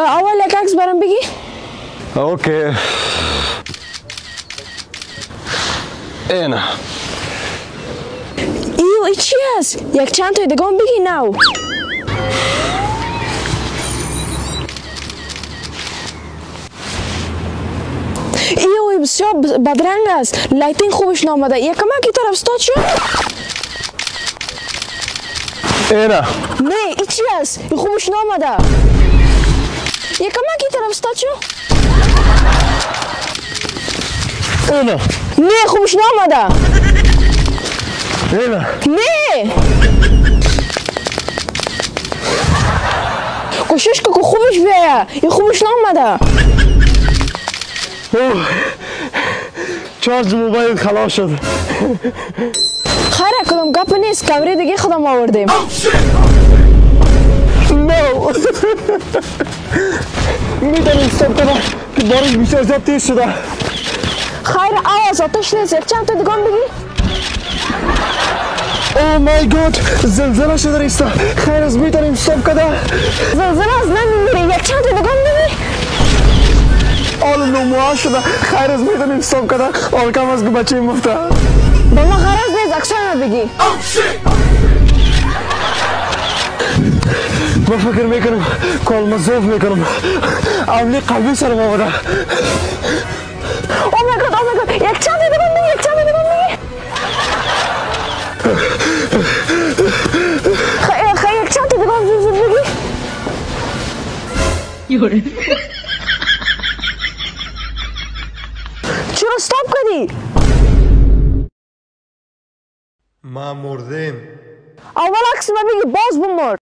اول یک عکس برام بگی. اوکی اینا ای چی است؟ یک چند تا دیگه هم بگی نو. ای بسیار بدرنگ است. لایتینگ خوبش نامده. یک کمکی طرف استاد شد. اینا نه ای چی است؟ ای خوبش نامده. یک کمکی طرف استاد شد. اینا نه خوبش نامده. اینا نه کوشش که خوبش بیایه. ای خوبش نامده. چارج موبایل خلاص شد. خیره کدام گپ نیست. کمره دیگه خودم آوردیم. نو میدونم استاپ کنم که بارش بیشتر زیاد تیز شده. خیر آواز آتش نیست. یک چند تا دیگه هم بگی. او مای گاد زلزله شده ریستا. خیر از میتونیم استاپ کنه. زلزله از نمیمیره. یک چند تا دیگه هم بگی. آل نموها شده. خیر از میتونیم استاپ کنه. آل کم از که بچه مفته. با ما غرض نیست. اکسای ما بگی. ما فکر میکنم کال مزوف میکنم. اولی قلبی سرم آمده. او مای گاد یک چند تا دیگه هم بگی. یک چند تا دیگه هم بگی. خیر یک چند تا دیگه هم زود بگی. چرا استاپ کردی؟ ما مردیم. اول عکس ما بگی باز بمرد.